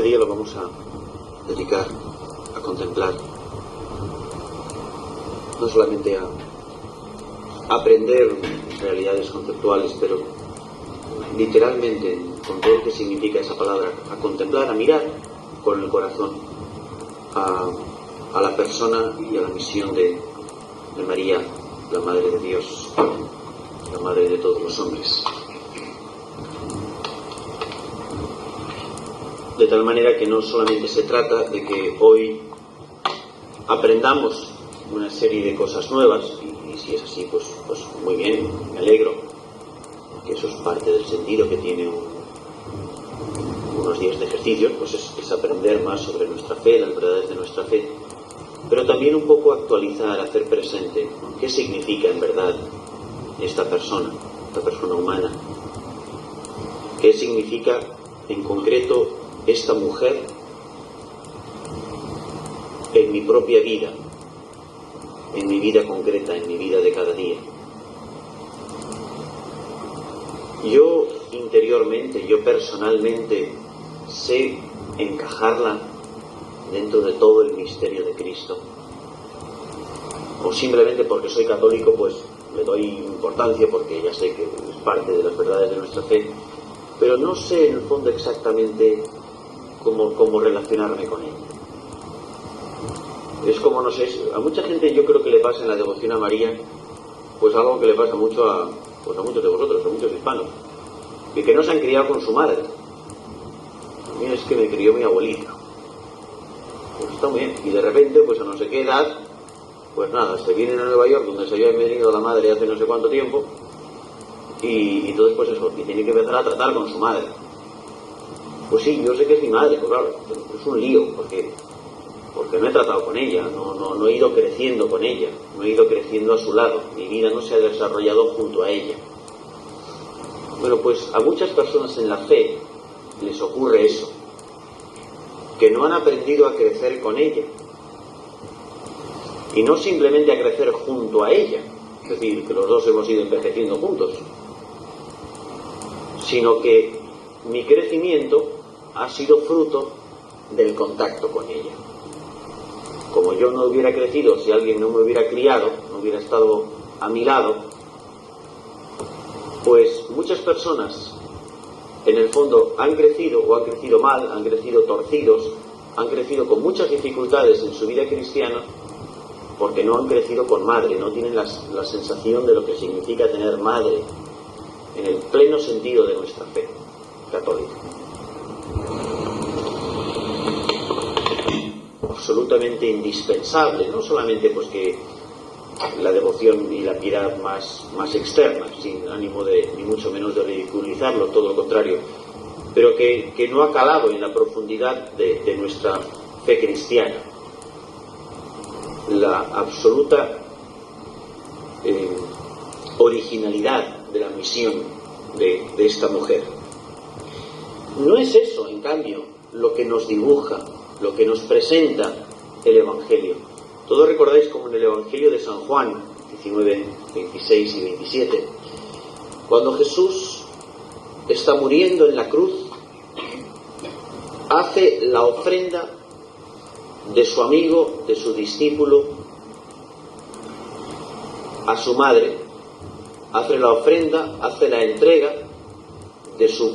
Este día lo vamos a dedicar a contemplar, no solamente a aprender realidades conceptuales, pero literalmente, con todo lo que significa esa palabra, a contemplar, a mirar con el corazón a la persona y a la misión de María, la Madre de Dios, la Madre de todos los hombres. De tal manera que no solamente se trata de que hoy aprendamos una serie de cosas nuevas, y si es así, pues muy bien, me alegro, que eso es parte del sentido que tiene unos días de ejercicio, pues es aprender más sobre nuestra fe, las verdades de nuestra fe, pero también un poco actualizar, hacer presente qué significa en verdad esta persona humana, qué significa en concreto esta mujer en mi propia vida, en mi vida concreta, en mi vida de cada día. Yo interiormente, yo personalmente sé encajarla dentro de todo el misterio de Cristo, o simplemente porque soy católico pues le doy importancia porque ya sé que es parte de las verdades de nuestra fe, pero no sé en el fondo exactamente cómo relacionarme con ella. Es como, no sé, a mucha gente yo creo que le pasa en la devoción a María pues algo que le pasa mucho a muchos de vosotros, a muchos hispanos, y que no se han criado con su madre. A mí es que me crió mi abuelita. Pues está muy bien, y de repente pues a no sé qué edad, pues nada, se vienen a Nueva York donde se había venido la madre hace no sé cuánto tiempo, y entonces pues eso, y tiene que empezar a tratar con su madre. Pues sí, yo sé que es mi madre, pues claro, es un lío, porque no he tratado con ella, no he ido creciendo con ella, no he ido creciendo a su lado, mi vida no se ha desarrollado junto a ella. Bueno, pues a muchas personas en la fe les ocurre eso, que no han aprendido a crecer con ella, y no simplemente a crecer junto a ella, es decir, que los dos hemos ido envejeciendo juntos, sino que mi crecimiento ha sido fruto del contacto con ella. Como yo no hubiera crecido si alguien no me hubiera criado, no hubiera estado a mi lado, pues muchas personas en el fondo han crecido o han crecido mal, han crecido torcidos, han crecido con muchas dificultades en su vida cristiana porque no han crecido con madre, no tienen la sensación de lo que significa tener madre en el pleno sentido de nuestra fe católica. Absolutamente indispensable, no solamente pues que la devoción y la piedad más externa, sin ánimo de ni mucho menos de ridiculizarlo, todo lo contrario, pero que no ha calado en la profundidad de nuestra fe cristiana. La absoluta originalidad de la misión de esta mujer. No es eso, en cambio, lo que nos dibuja, lo que nos presenta el Evangelio. Todos recordáis como en el Evangelio de San Juan 19, 26 y 27, cuando Jesús está muriendo en la cruz, hace la ofrenda de su amigo, de su discípulo, a su madre, hace la ofrenda, hace la entrega de su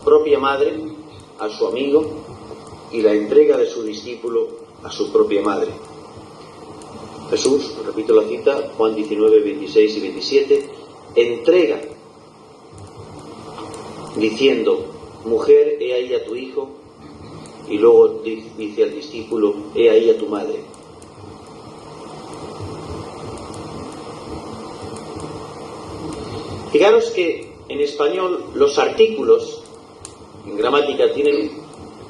propia madre a su amigo y la entrega de su discípulo a su propia madre. Jesús, repito la cita, Juan 19, 26 y 27, entrega diciendo: mujer, he ahí a tu hijo, y luego dice al discípulo: he ahí a tu madre. Fijaros que en español los artículos en gramática tienen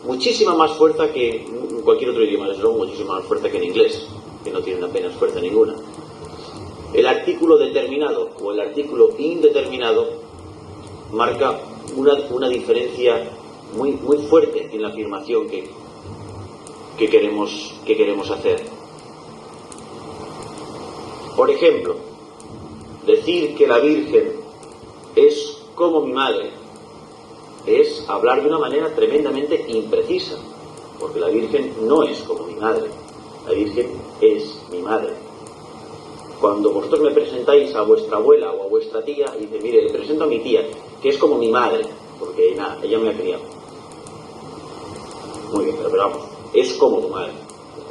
muchísima más fuerza que en cualquier otro idioma, desde luego muchísima más fuerza que en inglés, que no tienen apenas fuerza ninguna. El artículo determinado o el artículo indeterminado marca una diferencia muy fuerte en la afirmación que queremos hacer. Por ejemplo, decir que la Virgen es como mi madre es hablar de una manera tremendamente imprecisa, porque la Virgen no es como mi madre, la Virgen es mi madre. Cuando vosotros me presentáis a vuestra abuela o a vuestra tía, y dice, mire, le presento a mi tía, que es como mi madre, porque nada, ella me ha criado. Muy bien, pero vamos, es como tu madre.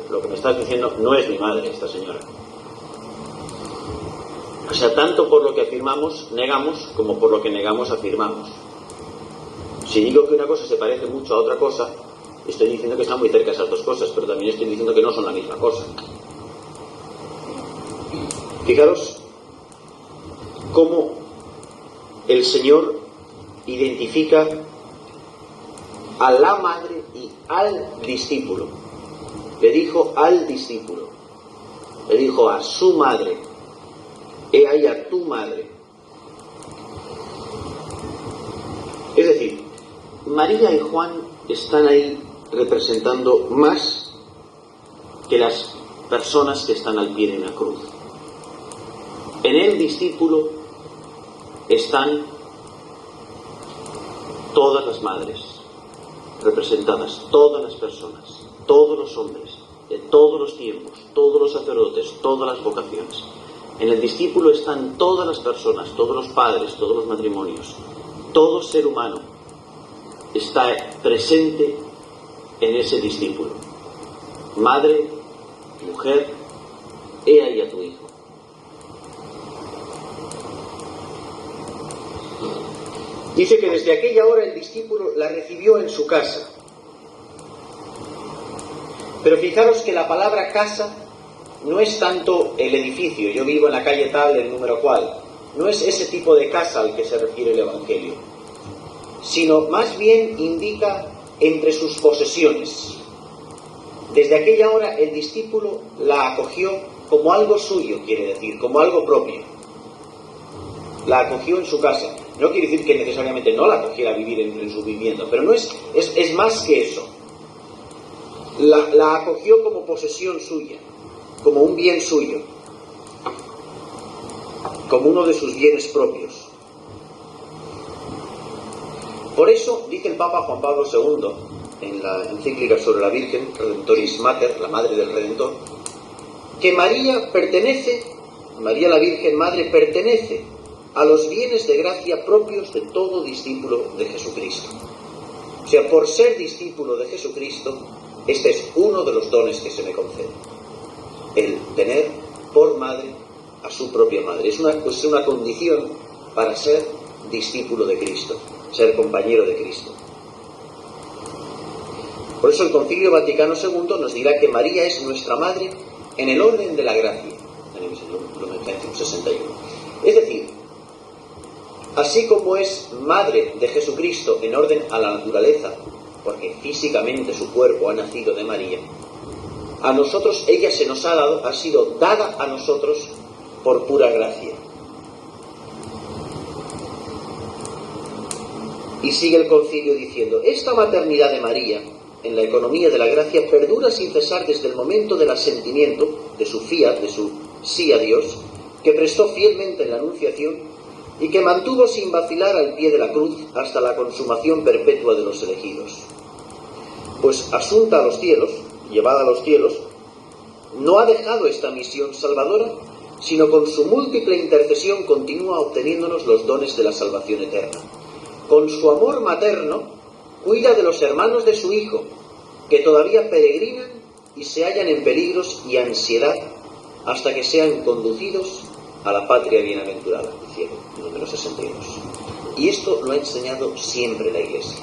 Lo que me estás diciendo no es mi madre, esta señora. O sea, tanto por lo que afirmamos, negamos, como por lo que negamos, afirmamos. Si digo que una cosa se parece mucho a otra cosa, estoy diciendo que están muy cerca esas dos cosas, pero también estoy diciendo que no son la misma cosa. Fijaros cómo el Señor identifica a la madre y al discípulo. Le dijo al discípulo, le dijo a su madre, he ahí a tu madre. Es decir, María y Juan están ahí representando más que las personas que están al pie de una cruz. En el discípulo están todas las madres representadas, todas las personas, todos los hombres, de todos los tiempos, todos los sacerdotes, todas las vocaciones. En el discípulo están todas las personas, todos los padres, todos los matrimonios, todo ser humano está presente en ese discípulo. Madre, mujer, he ahí a tu hijo. Dice que desde aquella hora el discípulo la recibió en su casa. Pero fijaros que la palabra casa no es tanto el edificio, yo vivo en la calle tal, el número cual. No es ese tipo de casa al que se refiere el Evangelio, sino más bien indica entre sus posesiones. Desde aquella hora el discípulo la acogió como algo suyo, quiere decir, como algo propio. La acogió en su casa. No quiere decir que necesariamente no la acogiera a vivir en su vivienda, pero no es más que eso. La acogió como posesión suya, como un bien suyo, como uno de sus bienes propios. Por eso dice el Papa Juan Pablo II en la encíclica sobre la Virgen, Redentoris Mater, la Madre del Redentor, que María la Virgen Madre pertenece a los bienes de gracia propios de todo discípulo de Jesucristo. O sea, por ser discípulo de Jesucristo, este es uno de los dones que se me concede. El tener por madre a su propia madre. Es una condición para ser discípulo de Cristo, ser compañero de Cristo. Por eso el Concilio Vaticano II nos dirá que María es nuestra madre en el orden de la gracia, en el Lumen Gentium 61. Es decir, así como es madre de Jesucristo en orden a la naturaleza, porque físicamente su cuerpo ha nacido de María, a nosotros ella se nos ha sido dada a nosotros por pura gracia. Y sigue el concilio diciendo, esta maternidad de María, en la economía de la gracia, perdura sin cesar desde el momento del asentimiento, de su fiat, de su sí a Dios, que prestó fielmente en la Anunciación y que mantuvo sin vacilar al pie de la cruz hasta la consumación perpetua de los elegidos. Pues asunta a los cielos, llevada a los cielos, no ha dejado esta misión salvadora, sino con su múltiple intercesión continúa obteniéndonos los dones de la salvación eterna. Con su amor materno, cuida de los hermanos de su Hijo, que todavía peregrinan y se hallan en peligros y ansiedad hasta que sean conducidos a la patria bienaventurada, cielo, número 62. Y esto lo ha enseñado siempre la Iglesia.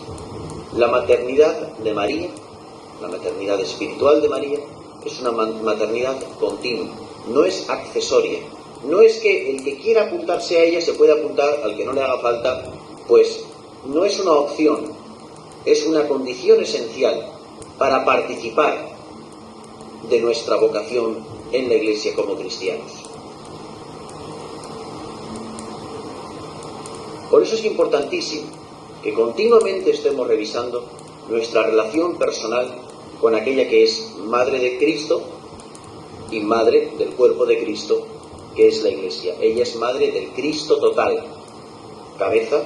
La maternidad de María, la maternidad espiritual de María, es una maternidad continua, no es accesoria. No es que el que quiera apuntarse a ella se pueda apuntar, al que no le haga falta, pues no es una opción, es una condición esencial para participar de nuestra vocación en la Iglesia como cristianos. Por eso es importantísimo que continuamente estemos revisando nuestra relación personal con aquella que es Madre de Cristo y Madre del cuerpo de Cristo, que es la Iglesia. Ella es Madre del Cristo total, cabeza,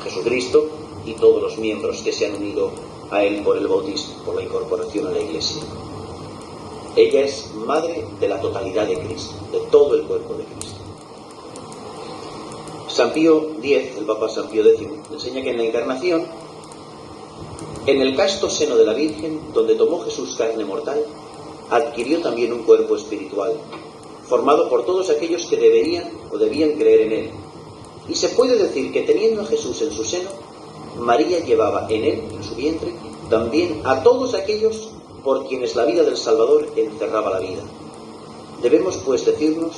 Jesucristo, y todos los miembros que se han unido a Él por el bautismo, por la incorporación a la Iglesia. Ella es madre de la totalidad de Cristo, de todo el cuerpo de Cristo. San Pío X, el Papa San Pío X, enseña que en la Encarnación, en el casto seno de la Virgen, donde tomó Jesús carne mortal, adquirió también un cuerpo espiritual, formado por todos aquellos que deberían o debían creer en Él. Y se puede decir que teniendo a Jesús en su seno, María llevaba en Él, en su vientre, también a todos aquellos por quienes la vida del Salvador encerraba la vida. Debemos pues decirnos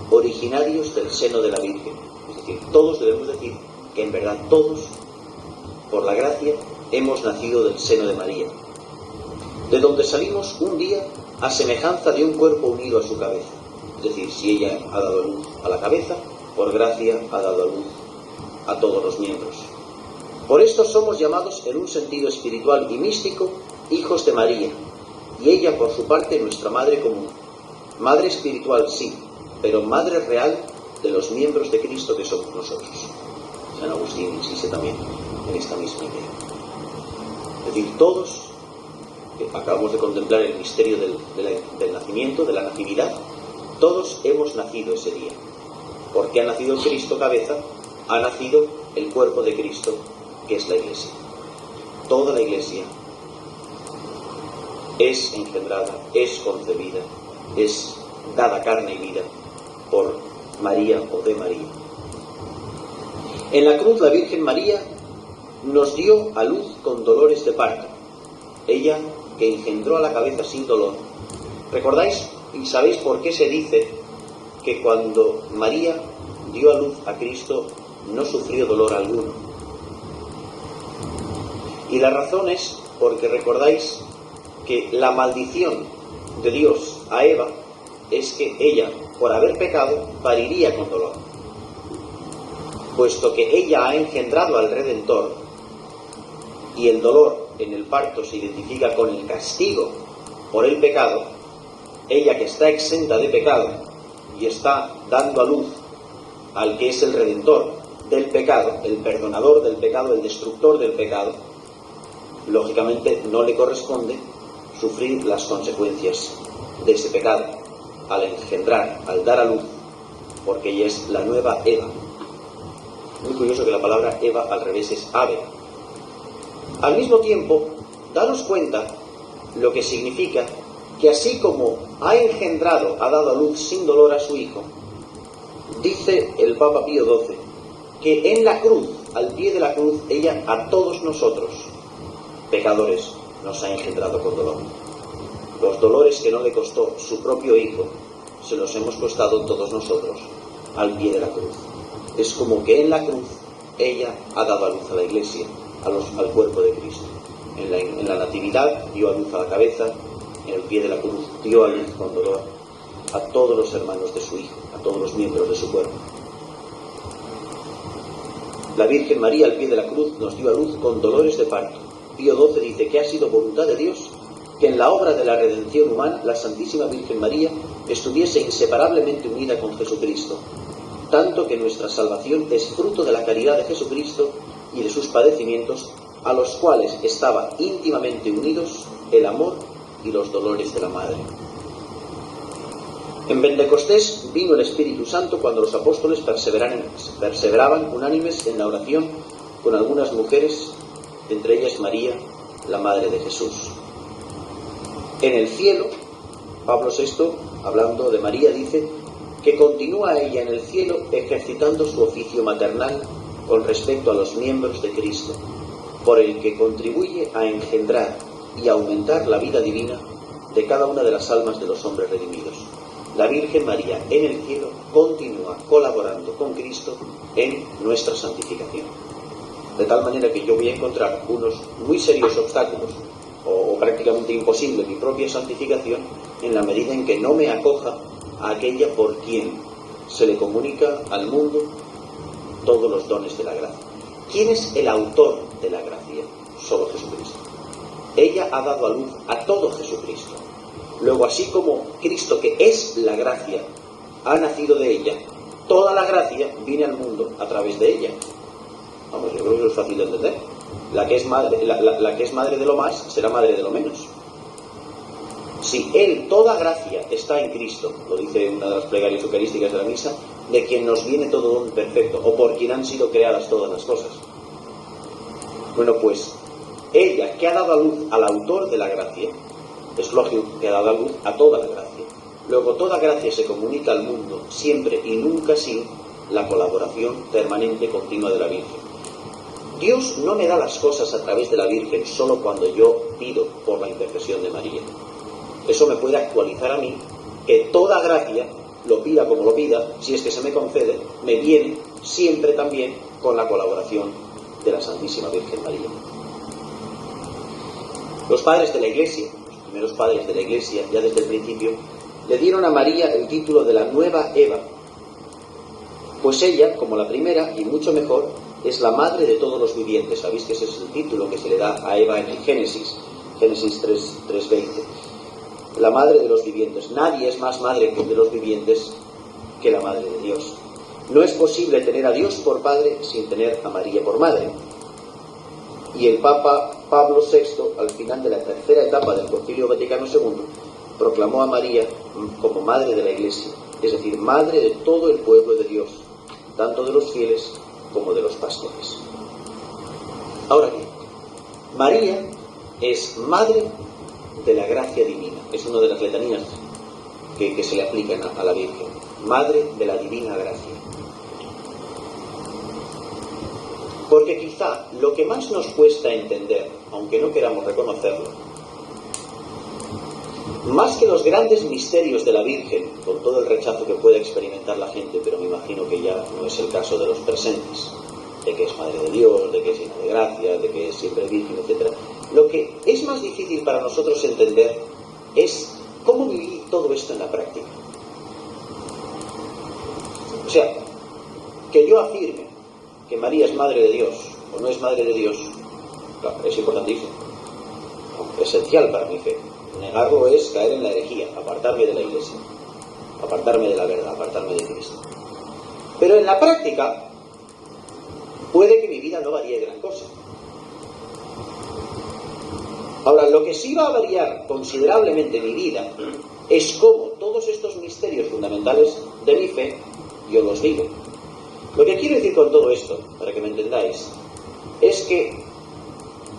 originarios del seno de la Virgen. Es decir, todos debemos decir que en verdad todos, por la gracia, hemos nacido del seno de María, de donde salimos un día a semejanza de un cuerpo unido a su cabeza. Es decir, si ella ha dado a luz a la cabeza, por gracia ha dado a luz a todos los miembros. Por esto somos llamados en un sentido espiritual y místico hijos de María, y ella por su parte nuestra madre común. Madre espiritual sí, pero madre real de los miembros de Cristo que somos nosotros. San Agustín insiste también en esta misma idea. Es decir, todos, que acabamos de contemplar el misterio del nacimiento, de la natividad, todos hemos nacido ese día. Porque ha nacido Cristo cabeza, ha nacido el cuerpo de Cristo, que es la Iglesia. Toda la Iglesia es engendrada, es concebida, es dada carne y vida por María o de María. En la cruz la Virgen María nos dio a luz con dolores de parto. Ella que engendró a la cabeza sin dolor. ¿Recordáis y sabéis por qué se dice que cuando María dio a luz a Cristo no sufrió dolor alguno? Y la razón es porque recordáis que la maldición de Dios a Eva es que ella, por haber pecado, pariría con dolor. Puesto que ella ha engendrado al Redentor y el dolor en el parto se identifica con el castigo por el pecado, ella que está exenta de pecado y está dando a luz al que es el Redentor del pecado, el perdonador del pecado, el destructor del pecado, lógicamente no le corresponde sufrir las consecuencias de ese pecado al engendrar, al dar a luz, porque ella es la nueva Eva. Muy curioso que la palabra Eva al revés es ave. Al mismo tiempo, daros cuenta lo que significa que así como ha engendrado, ha dado a luz sin dolor a su hijo, dice el Papa Pío XII que en la cruz, al pie de la cruz, ella a todos nosotros, pecadores, nos ha engendrado con dolor. Los dolores que no le costó su propio hijo, se los hemos costado todos nosotros al pie de la cruz. Es como que en la cruz ella ha dado a luz a la Iglesia, al cuerpo de Cristo. En la natividad dio a luz a la cabeza, en el pie de la cruz dio a luz con dolor a todos los hermanos de su hijo, a todos los miembros de su cuerpo. La Virgen María al pie de la cruz nos dio a luz con dolores de parto. Pío XII dice que ha sido voluntad de Dios que en la obra de la redención humana la Santísima Virgen María estuviese inseparablemente unida con Jesucristo, tanto que nuestra salvación es fruto de la caridad de Jesucristo y de sus padecimientos, a los cuales estaban íntimamente unidos el amor y los dolores de la Madre. En Pentecostés vino el Espíritu Santo cuando los apóstoles perseveraban unánimes en la oración con algunas mujeres, entre ellas María, la Madre de Jesús. En el cielo, Pablo VI, hablando de María, dice que continúa ella en el cielo ejercitando su oficio maternal con respecto a los miembros de Cristo, por el que contribuye a engendrar y aumentar la vida divina de cada una de las almas de los hombres redimidos. La Virgen María en el cielo continúa colaborando con Cristo en nuestra santificación. De tal manera que yo voy a encontrar unos muy serios obstáculos o prácticamente imposible mi propia santificación en la medida en que no me acoja a aquella por quien se le comunica al mundo todos los dones de la gracia. ¿Quién es el autor de la gracia? Solo Jesucristo. Ella ha dado a luz a todo Jesucristo. Luego, así como Cristo, que es la gracia, ha nacido de ella, toda la gracia viene al mundo a través de ella. Vamos, yo creo que eso es fácil de entender. La que es madre de lo más será madre de lo menos. Si Él, toda gracia, está en Cristo, lo dice una de las plegarias eucarísticas de la misa, de quien nos viene todo don perfecto, o por quien han sido creadas todas las cosas. Bueno, pues ella, que ha dado a luz al autor de la gracia, es lógico que ha dado a luz a toda la gracia. Luego, toda gracia se comunica al mundo, siempre y nunca sin la colaboración permanente continua de la Virgen. Dios no me da las cosas a través de la Virgen solo cuando yo pido por la intercesión de María. Eso me puede actualizar a mí, que toda gracia, lo pida como lo pida, si es que se me concede, me viene siempre también con la colaboración de la Santísima Virgen María. Los padres de la Iglesia, los primeros padres de la Iglesia, ya desde el principio, le dieron a María el título de la nueva Eva, pues ella, como la primera y mucho mejor, es la madre de todos los vivientes. Sabéis que ese es el título que se le da a Eva en el Génesis 3:20. La madre de los vivientes. Nadie es más madre de los vivientes que la madre de Dios. No es posible tener a Dios por padre sin tener a María por madre. Y el Papa Pablo VI, al final de la tercera etapa del Concilio Vaticano II, proclamó a María como madre de la Iglesia, es decir, madre de todo el pueblo de Dios, tanto de los fieles como de los pastores. Ahora bien, María es madre de la gracia divina. Es una de las letanías que se le aplican a la Virgen. Madre de la divina gracia. Porque quizá lo que más nos cuesta entender, aunque no queramos reconocerlo, más que los grandes misterios de la Virgen, con todo el rechazo que pueda experimentar la gente, pero me imagino que ya no es el caso de los presentes, de que es Madre de Dios, de que es llena de gracia, de que es siempre virgen, etc. Lo que es más difícil para nosotros entender es cómo vivir todo esto en la práctica. O sea, que yo afirme que María es Madre de Dios o no es Madre de Dios, claro, es importantísimo, esencial para mi fe. Negarlo es caer en la herejía, apartarme de la Iglesia, apartarme de la verdad, apartarme de Cristo. Pero en la práctica puede que mi vida no varíe gran cosa. Ahora, lo que sí va a variar considerablemente mi vida es cómo todos estos misterios fundamentales de mi fe yo los vivo. Lo que quiero decir con todo esto, para que me entendáis, es que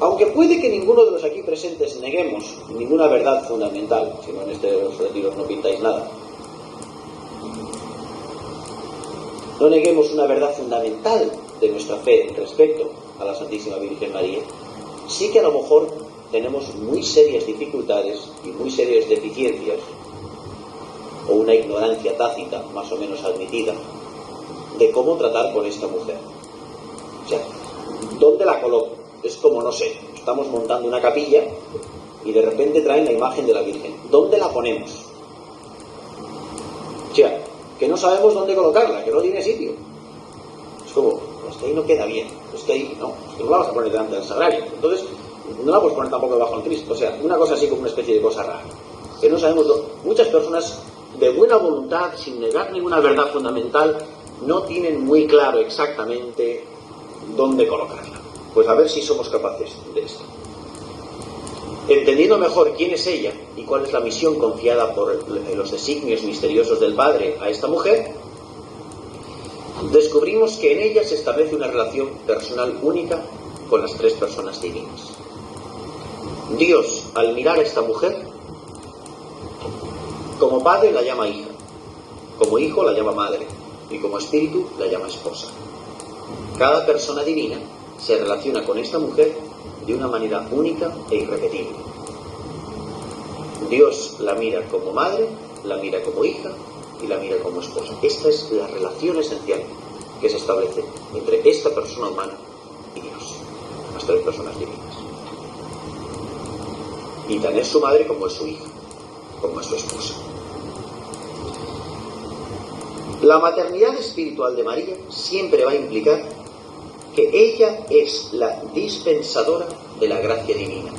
aunque puede que ninguno de los aquí presentes neguemos ninguna verdad fundamental, si no en estos retiros no pintáis nada, no neguemos una verdad fundamental de nuestra fe respecto a la Santísima Virgen María, sí que a lo mejor tenemos muy serias dificultades y muy serias deficiencias, o una ignorancia tácita, más o menos admitida, de cómo tratar con esta mujer. O sea, ¿dónde la coloco? Es como, no sé, estamos montando una capilla y de repente traen la imagen de la Virgen. ¿Dónde la ponemos? O sea, que no sabemos dónde colocarla, que no tiene sitio. Es como, pues que ahí no queda bien, pues que ahí no la vamos a poner delante del sagrario. Entonces, no la puedes poner tampoco debajo del Cristo. O sea, una cosa así como una especie de cosa rara. Que no sabemos muchas personas de buena voluntad, sin negar ninguna verdad fundamental, no tienen muy claro exactamente dónde colocarla. Pues a ver si somos capaces de esto. Entendiendo mejor quién es ella y cuál es la misión confiada por los designios misteriosos del Padre a esta mujer, descubrimos que en ella se establece una relación personal única con las tres personas divinas. Dios, al mirar a esta mujer, como padre la llama hija, como hijo la llama madre y como espíritu la llama esposa. Cada persona divina se relaciona con esta mujer de una manera única e irrepetible. Dios la mira como madre, la mira como hija y la mira como esposa. Esta es la relación esencial que se establece entre esta persona humana y Dios, las tres personas divinas. Y tan es su madre como es su hija, como es su esposa. La maternidad espiritual de María siempre va a implicar que ella es la dispensadora de la gracia divina.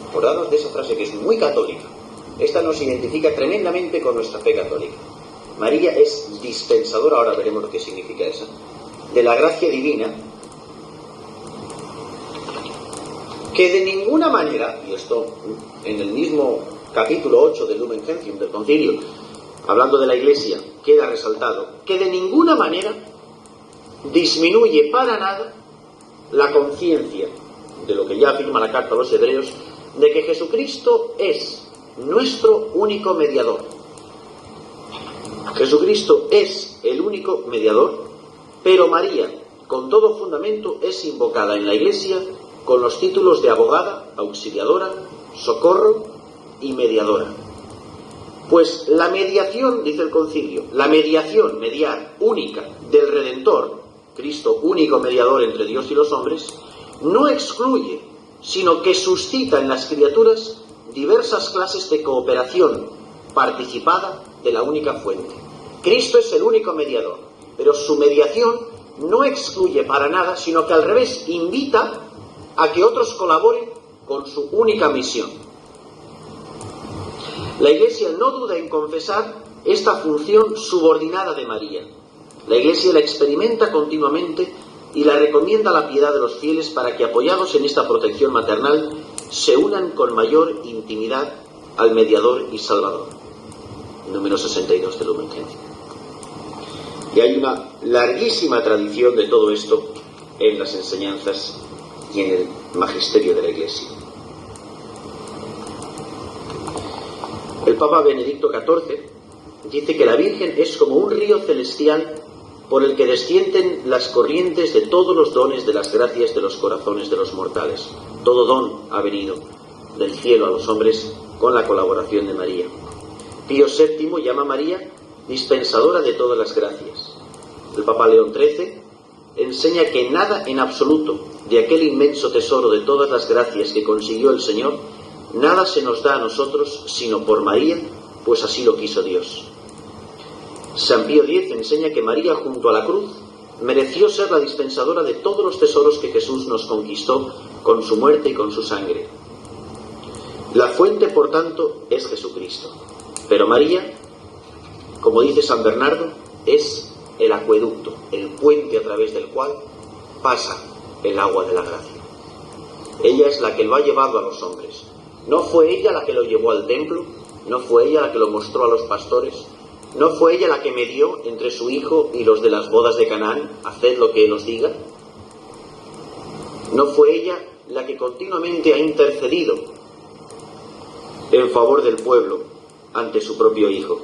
Acordaros de esa frase que es muy católica. Esta nos identifica tremendamente con nuestra fe católica. María es dispensadora, ahora veremos lo que significa eso, de la gracia divina que de ninguna manera, y esto en el mismo capítulo 8 del Lumen Gentium, del Concilio, hablando de la Iglesia, queda resaltado, que de ninguna manera disminuye para nada la conciencia de lo que ya afirma la carta a los Hebreos, de que Jesucristo es nuestro único mediador. Jesucristo es el único mediador, pero María, con todo fundamento, es invocada en la Iglesia con los títulos de abogada, auxiliadora, socorro y mediadora. Pues la mediación, dice el Concilio, la mediación, mediar, única del Redentor, Cristo único mediador entre Dios y los hombres, no excluye, sino que suscita en las criaturas diversas clases de cooperación participada de la única fuente. Cristo es el único mediador, pero su mediación no excluye para nada, sino que al revés invita a que otros colaboren con su única misión. La Iglesia no duda en confesar esta función subordinada de María. La Iglesia la experimenta continuamente y la recomienda a la piedad de los fieles para que, apoyados en esta protección maternal, se unan con mayor intimidad al mediador y salvador. Número 62 del Lumen Gentium. Y hay una larguísima tradición de todo esto en las enseñanzas y en el magisterio de la Iglesia. El Papa Benedicto XIV dice que la Virgen es como un río celestial por el que descienden las corrientes de todos los dones de las gracias de los corazones de los mortales. Todo don ha venido del cielo a los hombres con la colaboración de María. Pío VII llama a María dispensadora de todas las gracias. El Papa León XIII enseña que nada en absoluto de aquel inmenso tesoro de todas las gracias que consiguió el Señor, nada se nos da a nosotros sino por María, pues así lo quiso Dios. San Pío X enseña que María, junto a la cruz, mereció ser la dispensadora de todos los tesoros que Jesús nos conquistó con su muerte y con su sangre. La fuente, por tanto, es Jesucristo. Pero María, como dice San Bernardo, es el acueducto, el puente a través del cual pasa el agua de la gracia. Ella es la que lo ha llevado a los hombres. No fue ella la que lo llevó al templo, no fue ella la que lo mostró a los pastores, no fue ella la que medió entre su hijo y los de las bodas de Canaán, haced lo que él os diga. No fue ella la que continuamente ha intercedido en favor del pueblo ante su propio hijo.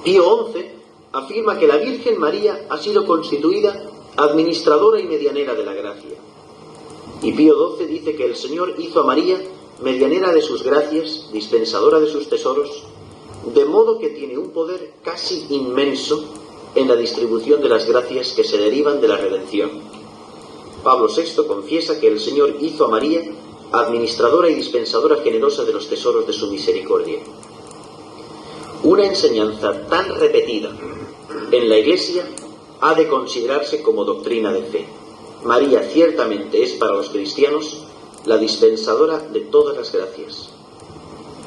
Pío XI afirma que la Virgen María ha sido constituida administradora y medianera de la gracia. Y Pío XII dice que el Señor hizo a María medianera de sus gracias, dispensadora de sus tesoros, de modo que tiene un poder casi inmenso en la distribución de las gracias que se derivan de la redención. Pablo VI confiesa que el Señor hizo a María administradora y dispensadora generosa de los tesoros de su misericordia. Una enseñanza tan repetida en la Iglesia ha de considerarse como doctrina de fe. María ciertamente es para los cristianos la dispensadora de todas las gracias.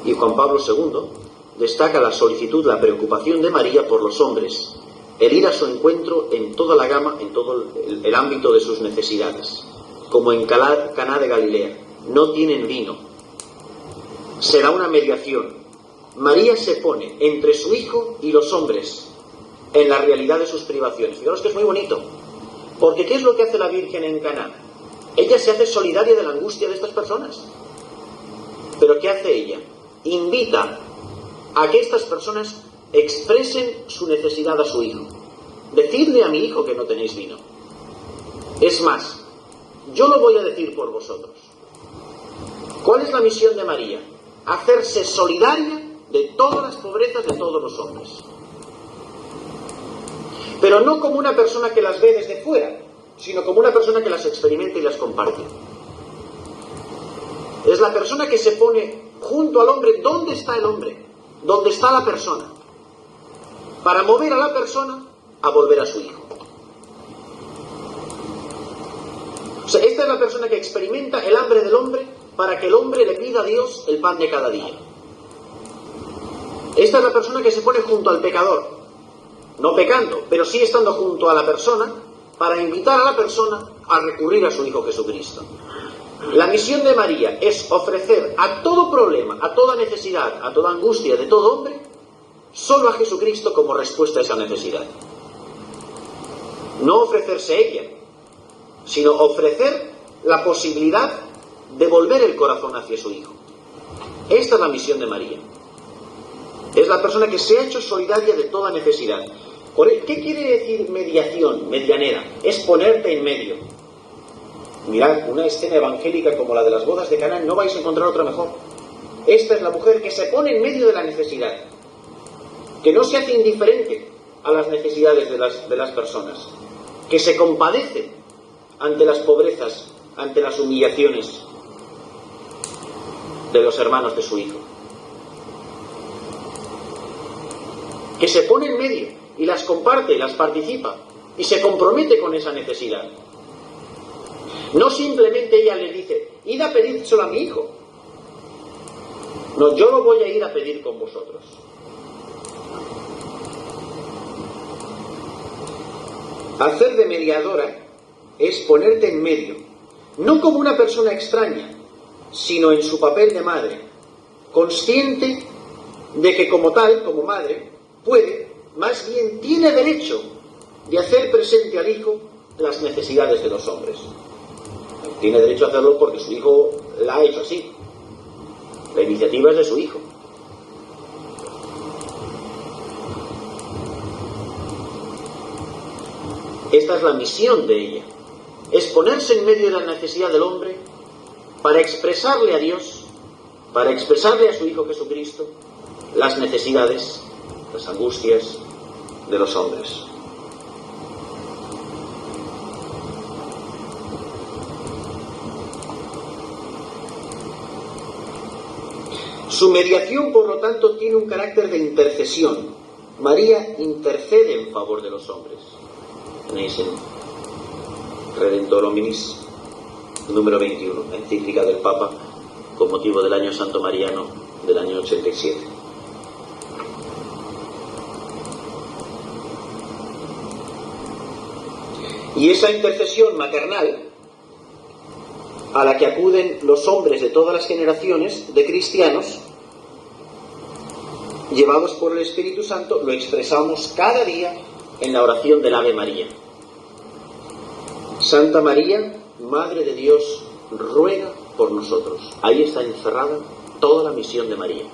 Y Juan Pablo II destaca la solicitud, la preocupación de María por los hombres, el ir a su encuentro en toda la gama, en todo el ámbito de sus necesidades. Como en Caná de Galilea, no tienen vino. Será una mediación. María se pone entre su hijo y los hombres en la realidad de sus privaciones. Fijaros que es muy bonito, porque ¿qué es lo que hace la Virgen en Caná? Ella se hace solidaria de la angustia de estas personas. ¿Pero qué hace ella? Invita a que estas personas expresen su necesidad a su hijo. Decidle a mi hijo que no tenéis vino. Es más, yo lo voy a decir por vosotros. ¿Cuál es la misión de María? Hacerse solidaria de todas las pobrezas de todos los hombres. Pero no como una persona que las ve desde fuera, sino como una persona que las experimenta y las comparte. Es la persona que se pone junto al hombre. ¿Dónde está el hombre? ¿Dónde está la persona? Para mover a la persona a volver a su hijo. O sea, esta es la persona que experimenta el hambre del hombre para que el hombre le pida a Dios el pan de cada día. Esta es la persona que se pone junto al pecador, no pecando, pero sí estando junto a la persona para invitar a la persona a recurrir a su Hijo Jesucristo. La misión de María es ofrecer a todo problema, a toda necesidad, a toda angustia de todo hombre, solo a Jesucristo como respuesta a esa necesidad. No ofrecerse ella, sino ofrecer la posibilidad de volver el corazón hacia su Hijo. Esta es la misión de María. Es la persona que se ha hecho solidaria de toda necesidad. ¿Qué quiere decir mediación, medianera? Es ponerte en medio. Mirad, una escena evangélica como la de las bodas de Caná, no vais a encontrar otra mejor. Esta es la mujer que se pone en medio de la necesidad, que no se hace indiferente a las necesidades de las personas, que se compadece ante las pobrezas, ante las humillaciones de los hermanos de su Hijo, que se pone en medio y las comparte, las participa y se compromete con esa necesidad. No simplemente ella les dice, id a pedírselo a mi hijo. No, yo lo voy a ir a pedir con vosotros. Hacer de mediadora es ponerte en medio, no como una persona extraña, sino en su papel de madre, consciente de que como tal, como madre, puede, más bien tiene derecho de hacer presente al hijo las necesidades de los hombres. Tiene derecho a hacerlo porque su hijo la ha hecho así. La iniciativa es de su hijo. Esta es la misión de ella. Es ponerse en medio de la necesidad del hombre para expresarle a Dios, para expresarle a su Hijo Jesucristo, las necesidades, las angustias de los hombres. Su mediación, por lo tanto, tiene un carácter de intercesión. María intercede en favor de los hombres. Tenéis en Redemptor Hominis, número 21, la encíclica del Papa, con motivo del año Santo Mariano del año 87. Y esa intercesión maternal, a la que acuden los hombres de todas las generaciones de cristianos, llevados por el Espíritu Santo, lo expresamos cada día en la oración del Ave María. Santa María, Madre de Dios, ruega por nosotros. Ahí está encerrada toda la misión de María.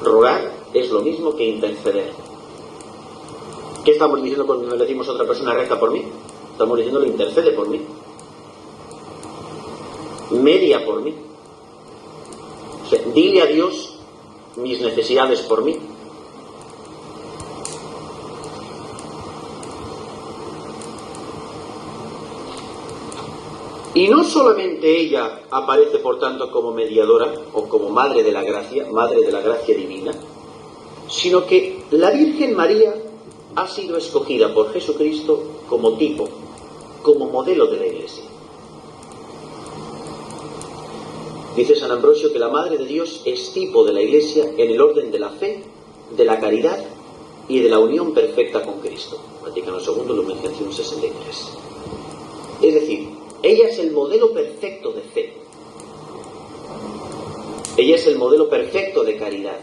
Rogar es lo mismo que interceder. ¿Qué estamos diciendo cuando le decimos a otra persona reza por mí? Estamos diciéndole intercede por mí. Media por mí. O sea, dile a Dios mis necesidades por mí. Y no solamente ella aparece, por tanto, como mediadora o como madre de la gracia divina, sino que la Virgen María ha sido escogida por Jesucristo como tipo, como modelo de la Iglesia. Dice San Ambrosio que la Madre de Dios es tipo de la Iglesia en el orden de la fe, de la caridad y de la unión perfecta con Cristo. Vaticano II, Lumen Gentium 63. Es decir, ella es el modelo perfecto de fe. Ella es el modelo perfecto de caridad.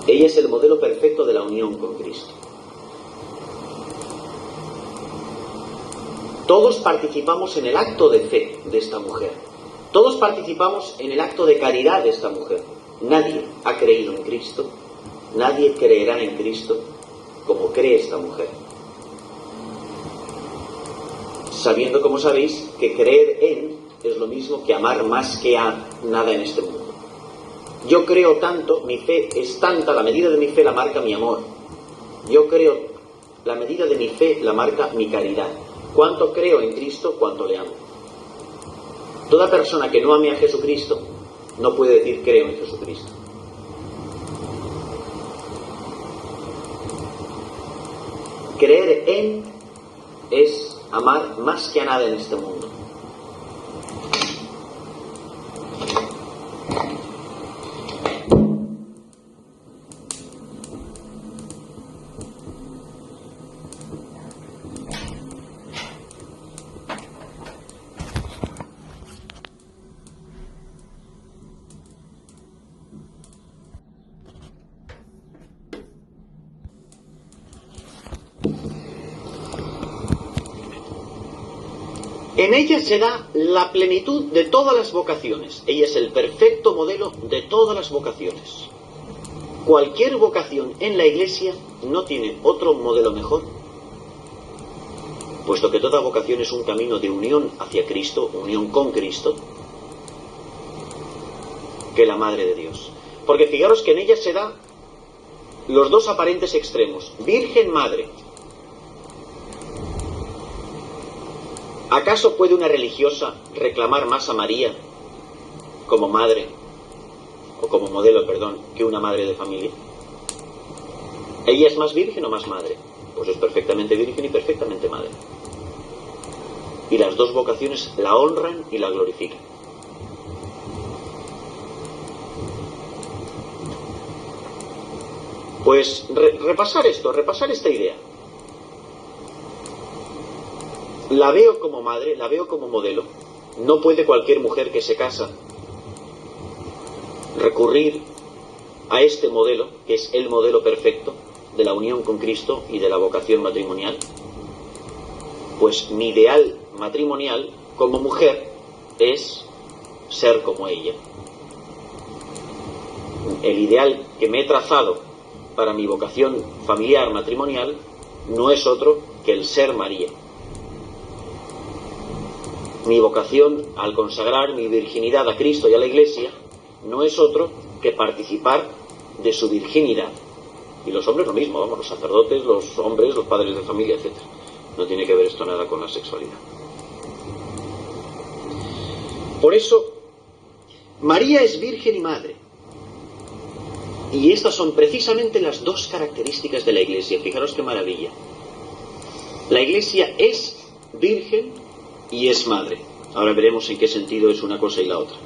Ella es el modelo perfecto de la unión con Cristo. Todos participamos en el acto de fe de esta mujer. Todos participamos en el acto de caridad de esta mujer. Nadie ha creído en Cristo, nadie creerá en Cristo como cree esta mujer. Sabiendo, como sabéis, que creer en es lo mismo que amar más que a nada en este mundo. Yo creo tanto, mi fe es tanta, la medida de mi fe la marca mi amor. Yo creo, la medida de mi fe la marca mi caridad. Cuánto creo en Cristo, cuánto le amo. Toda persona que no ame a Jesucristo no puede decir creo en Jesucristo. Creer en es amar más que a nada en este mundo. En ella se da la plenitud de todas las vocaciones. Ella es el perfecto modelo de todas las vocaciones. Cualquier vocación en la Iglesia no tiene otro modelo mejor, puesto que toda vocación es un camino de unión hacia Cristo, unión con Cristo, que la Madre de Dios. Porque fijaros que en ella se da los dos aparentes extremos, Virgen Madre. ¿Acaso puede una religiosa reclamar más a María como madre, o como modelo, perdón, que una madre de familia? ¿Ella es más virgen o más madre? Pues es perfectamente virgen y perfectamente madre. Y las dos vocaciones la honran y la glorifican. Pues repasar esta idea. La veo como madre, la veo como modelo. No puede cualquier mujer que se casa recurrir a este modelo, que es el modelo perfecto de la unión con Cristo y de la vocación matrimonial. Pues mi ideal matrimonial como mujer es ser como ella. El ideal que me he trazado para mi vocación familiar matrimonial no es otro que el ser María. Mi vocación al consagrar mi virginidad a Cristo y a la Iglesia no es otro que participar de su virginidad. Y los hombres lo mismo, vamos, los sacerdotes, los hombres, los padres de familia, etc. No tiene que ver esto nada con la sexualidad. Por eso, María es virgen y madre. Y estas son precisamente las dos características de la Iglesia. Fijaros qué maravilla. La Iglesia es virgen y es madre. Ahora veremos en qué sentido es una cosa y la otra.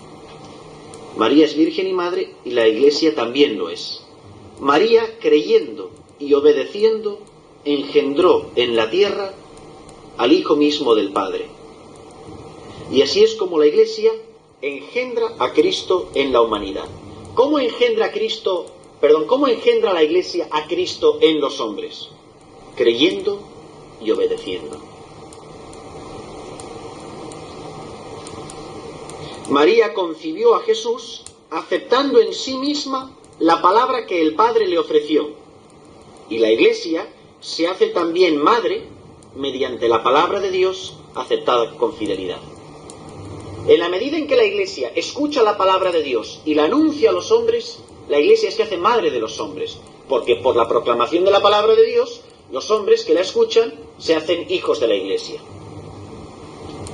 María es virgen y madre y la Iglesia también lo es. María, creyendo y obedeciendo, engendró en la tierra al Hijo mismo del Padre. Y así es como la Iglesia engendra a Cristo en la humanidad. ¿Cómo engendra la Iglesia a Cristo en los hombres? Creyendo y obedeciendo. María concibió a Jesús aceptando en sí misma la palabra que el Padre le ofreció. Y la Iglesia se hace también madre mediante la palabra de Dios aceptada con fidelidad. En la medida en que la Iglesia escucha la palabra de Dios y la anuncia a los hombres, la Iglesia se hace madre de los hombres, porque por la proclamación de la palabra de Dios, los hombres que la escuchan se hacen hijos de la Iglesia.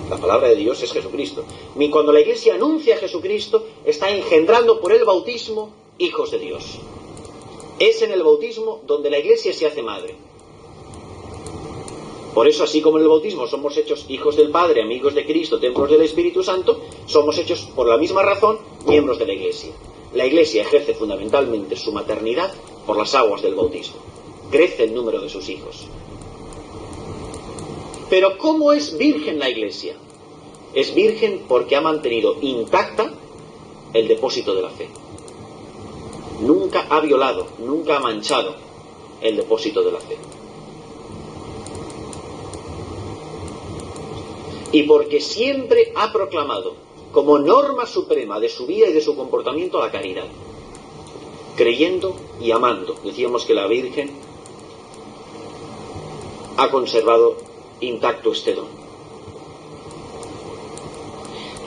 La palabra de Dios es Jesucristo. Y cuando la Iglesia anuncia a Jesucristo, está engendrando por el bautismo hijos de Dios. Es en el bautismo donde la Iglesia se hace madre. Por eso, así como en el bautismo somos hechos hijos del Padre, amigos de Cristo, templos del Espíritu Santo, somos hechos por la misma razón miembros de la Iglesia. La Iglesia ejerce fundamentalmente su maternidad por las aguas del bautismo. Crece el número de sus hijos. Pero ¿cómo es virgen la Iglesia? Es virgen porque ha mantenido intacta el depósito de la fe. Nunca ha violado, nunca ha manchado el depósito de la fe. Y porque siempre ha proclamado como norma suprema de su vida y de su comportamiento la caridad. Creyendo y amando. Decíamos que la Virgen ha conservado intacto este don.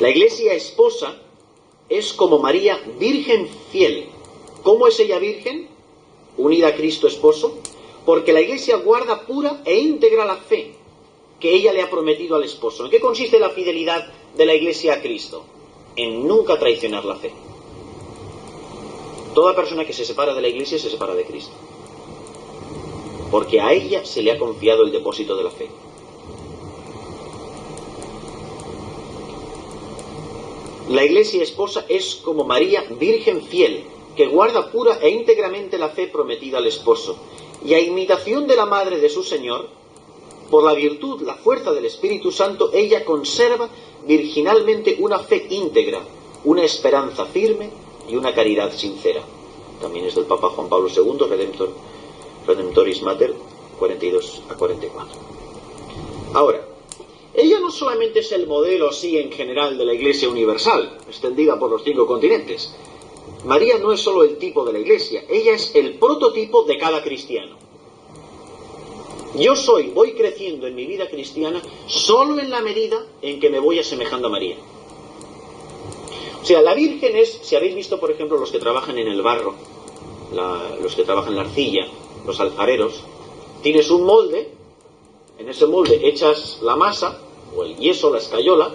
La Iglesia esposa es como María, virgen fiel. ¿Cómo es ella virgen? Unida a Cristo esposo. Porque la Iglesia guarda pura e íntegra la fe que ella le ha prometido al esposo. ¿En qué consiste la fidelidad de la Iglesia a Cristo? En nunca traicionar la fe. Toda persona que se separa de la Iglesia se separa de Cristo. Porque a ella se le ha confiado el depósito de la fe. La Iglesia esposa es como María, virgen fiel, que guarda pura e íntegramente la fe prometida al esposo. Y a imitación de la Madre de su Señor, por la virtud, la fuerza del Espíritu Santo, ella conserva virginalmente una fe íntegra, una esperanza firme y una caridad sincera. También es del Papa Juan Pablo II, Redemptoris Mater, 42 a 44. Ahora, Ella no solamente es el modelo así en general de la Iglesia universal, extendida por los 5 continentes. María no es solo el tipo de la Iglesia, ella es el prototipo de cada cristiano. Yo voy creciendo en mi vida cristiana solo en la medida en que me voy asemejando a María. O sea, la Virgen es, si habéis visto por ejemplo los que trabajan en el barro, los que trabajan en la arcilla, los alfareros, tienes un molde, en ese molde echas la masa, o el yeso, la escayola,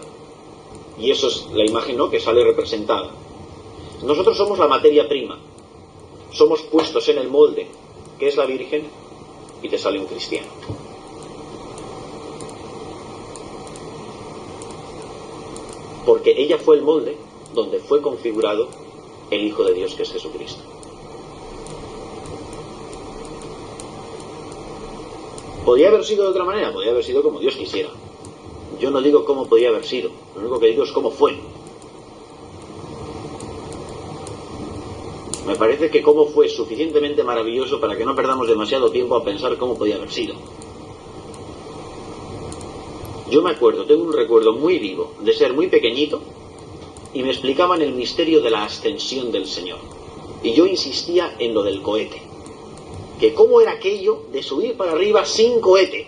y eso es la imagen, ¿no?, que sale representada. Nosotros somos la materia prima, somos puestos en el molde, que es la Virgen, y te sale un cristiano. Porque ella fue el molde donde fue configurado el Hijo de Dios, que es Jesucristo. ¿Podría haber sido de otra manera? Podría haber sido como Dios quisiera. Yo no digo cómo podía haber sido, lo único que digo es cómo fue. Me parece que cómo fue suficientemente maravilloso para que no perdamos demasiado tiempo a pensar cómo podía haber sido. Yo me acuerdo, tengo un recuerdo muy vivo de ser muy pequeñito y me explicaban el misterio de la ascensión del Señor. Y yo insistía en lo del cohete. Que cómo era aquello de subir para arriba sin cohete.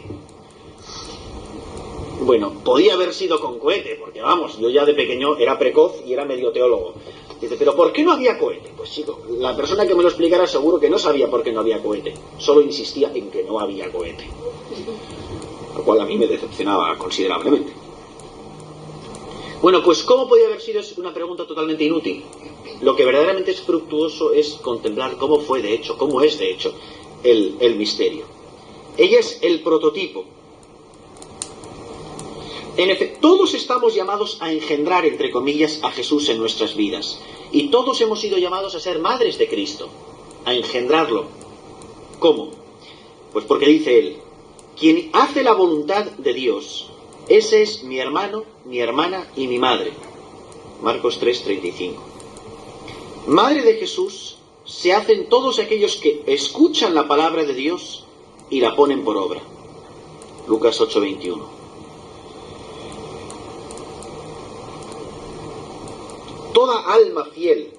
Bueno, podía haber sido con cohete, porque vamos, yo ya de pequeño era precoz y era medio teólogo. Dice, ¿pero por qué no había cohete? Pues chico, la persona que me lo explicara seguro que no sabía por qué no había cohete. Solo insistía en que no había cohete. Lo cual a mí me decepcionaba considerablemente. Bueno, pues ¿cómo podía haber sido? Es una pregunta totalmente inútil. Lo que verdaderamente es fructuoso es contemplar cómo fue de hecho, cómo es de hecho el misterio. Ella es el prototipo. En efecto, todos estamos llamados a engendrar, entre comillas, a Jesús en nuestras vidas. Y todos hemos sido llamados a ser madres de Cristo, a engendrarlo. ¿Cómo? Pues porque dice él, quien hace la voluntad de Dios, ese es mi hermano, mi hermana y mi madre. Marcos 3:35. Madre de Jesús se hacen todos aquellos que escuchan la palabra de Dios y la ponen por obra. Lucas 8:21. Toda alma fiel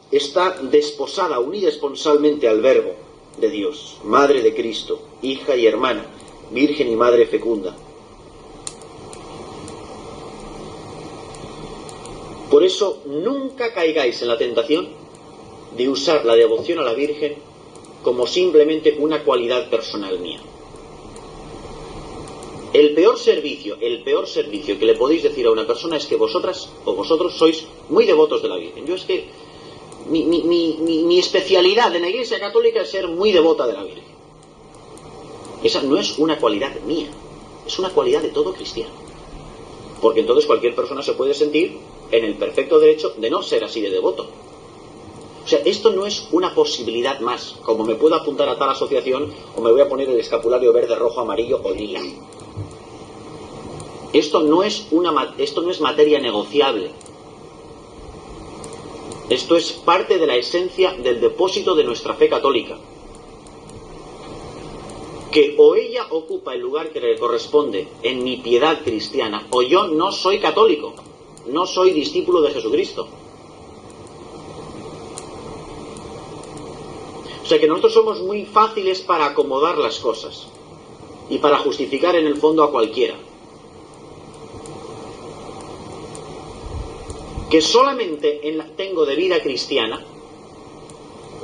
está desposada, unida esponsalmente al Verbo de Dios, Madre de Cristo, hija y hermana, virgen y madre fecunda. Por eso nunca caigáis en la tentación de usar la devoción a la Virgen como simplemente una cualidad personal mía. El peor servicio que le podéis decir a una persona es que vosotras o vosotros sois muy devotos de la Virgen. Yo es que mi especialidad en la Iglesia Católica es ser muy devota de la Virgen. Esa no es una cualidad mía, es una cualidad de todo cristiano. Porque entonces cualquier persona se puede sentir en el perfecto derecho de no ser así de devoto. O sea, esto no es una posibilidad más, como me puedo apuntar a tal asociación o me voy a poner el escapulario verde, rojo, amarillo o lila. Esto no es materia negociable. Esto es parte de la esencia del depósito de nuestra fe católica. Que o ella ocupa el lugar que le corresponde en mi piedad cristiana, o yo no soy católico, no soy discípulo de Jesucristo. O sea que nosotros somos muy fáciles para acomodar las cosas y para justificar en el fondo a cualquiera. Que solamente tengo de vida cristiana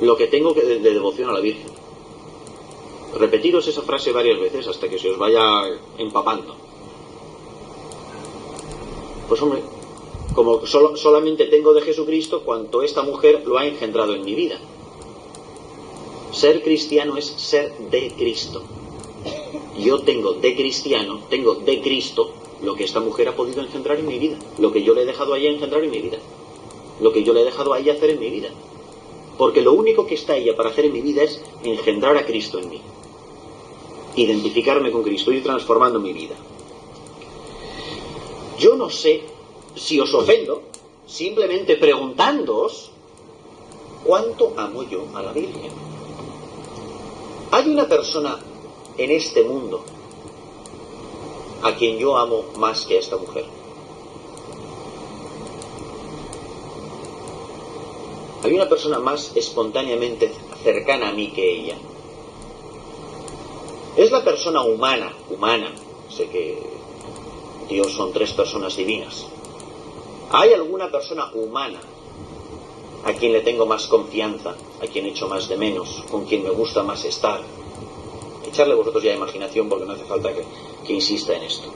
lo que tengo de devoción a la Virgen. Repetiros esa frase varias veces hasta que se os vaya empapando. Pues hombre, como solamente tengo de Jesucristo cuanto esta mujer lo ha engendrado en mi vida. Ser cristiano es ser de Cristo. Yo tengo de cristiano, tengo de Cristo lo que esta mujer ha podido engendrar en mi vida, lo que yo le he dejado a ella engendrar en mi vida, lo que yo le he dejado a ella hacer en mi vida. Porque lo único que está ella para hacer en mi vida es engendrar a Cristo en mí, identificarme con Cristo, ir transformando mi vida. Yo no sé si os ofendo, simplemente preguntándoos cuánto amo yo a la Virgen. ¿Hay una persona en este mundo a quien yo amo más que a esta mujer? ¿Hay una persona más espontáneamente cercana a mí que ella? ¿Es la persona humana? Sé que Dios son tres personas divinas. ¿Hay alguna persona humana a quien le tengo más confianza, a quien echo más de menos, con quien me gusta más estar? Echarle vosotros ya imaginación, porque no hace falta que insista en esto.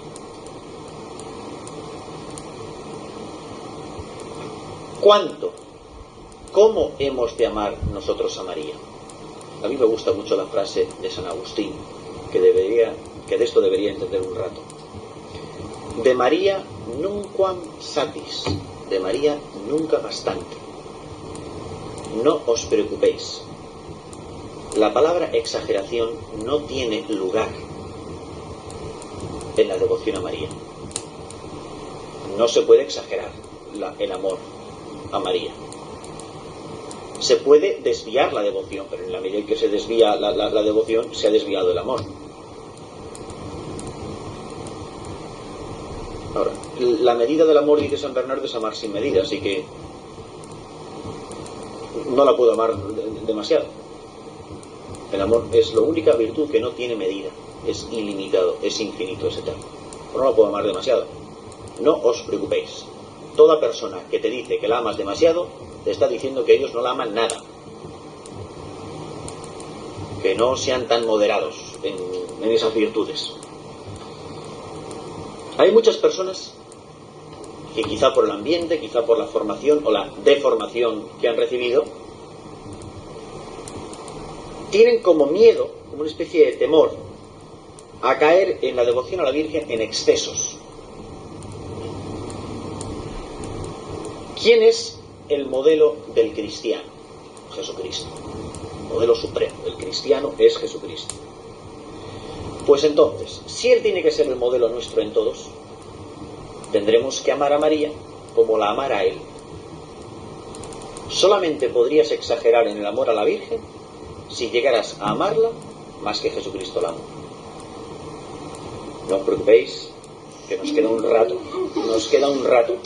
¿Cuánto? ¿Cómo hemos de amar nosotros a María? A mí me gusta mucho la frase de San Agustín, que de esto debería entender un rato. De María nunquam satis, de María nunca bastante. No os preocupéis. La palabra exageración no tiene lugar en la devoción a María. No se puede exagerar el amor a María. Se puede desviar la devoción, pero en la medida en que se desvía la devoción, se ha desviado el amor. Ahora, la medida del amor, dice San Bernardo, es amar sin medida, así que no la puedo amar demasiado. El amor es la única virtud que no tiene medida, es ilimitado, es infinito, es eterno. No la puedo amar demasiado. No os preocupéis. Toda persona que te dice que la amas demasiado, te está diciendo que ellos no la aman nada. Que no sean tan moderados en esas virtudes. Hay muchas personas que quizá por el ambiente, quizá por la formación o la deformación que han recibido, tienen como miedo, como una especie de temor, a caer en la devoción a la Virgen en excesos. ¿Quién es el modelo del cristiano? Jesucristo. El modelo supremo del cristiano es Jesucristo. Pues entonces, si Él tiene que ser el modelo nuestro en todos, tendremos que amar a María como la amara a Él. Solamente podrías exagerar en el amor a la Virgen si llegaras a amarla más que Jesucristo la amó. No os preocupéis, que nos queda un rato.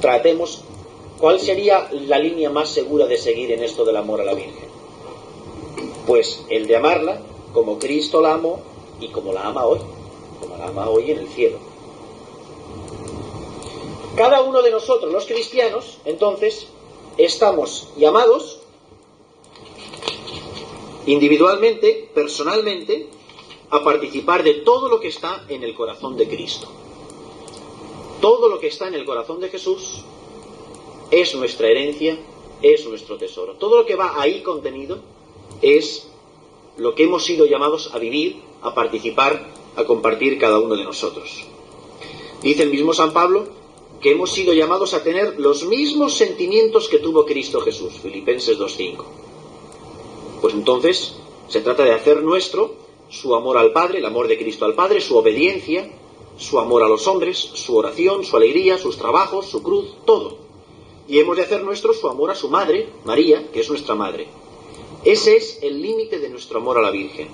Tratemos cuál sería la línea más segura de seguir en esto del amor a la Virgen. Pues el de amarla como Cristo la amó y como la ama hoy en el cielo. Cada uno de nosotros, los cristianos, entonces, estamos llamados individualmente, personalmente, a participar de todo lo que está en el corazón de Cristo. Todo lo que está en el corazón de Jesús es nuestra herencia, es nuestro tesoro. Todo lo que va ahí contenido es lo que hemos sido llamados a vivir, a participar, a compartir cada uno de nosotros. Dice el mismo San Pablo que hemos sido llamados a tener los mismos sentimientos que tuvo Cristo Jesús, Filipenses 2:5. Pues entonces se trata de hacer nuestro su amor al Padre, el amor de Cristo al Padre, su obediencia, su amor a los hombres, su oración, su alegría, sus trabajos, su cruz, todo. Y hemos de hacer nuestro su amor a su madre, María, que es nuestra madre. Ese es el límite de nuestro amor a la Virgen.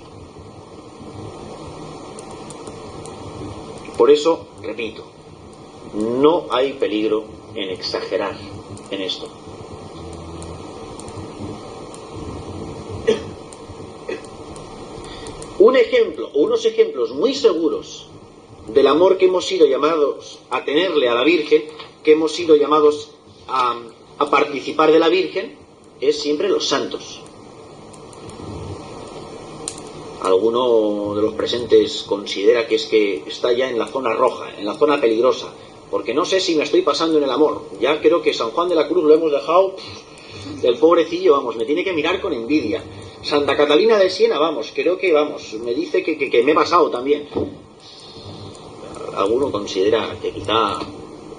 Por eso, repito, no hay peligro en exagerar en esto. Un ejemplo, o unos ejemplos muy seguros del amor que hemos sido llamados a tenerle a la Virgen, que hemos sido llamados a participar de la Virgen, es siempre los santos. Alguno de los presentes considera que es que está ya en la zona roja, en la zona peligrosa, porque no sé si me estoy pasando en el amor. Ya creo que San Juan de la Cruz lo hemos dejado, el pobrecillo, vamos, me tiene que mirar con envidia. Santa Catalina de Siena, vamos, creo que, vamos, me dice que me he pasado también. Alguno considera que quizá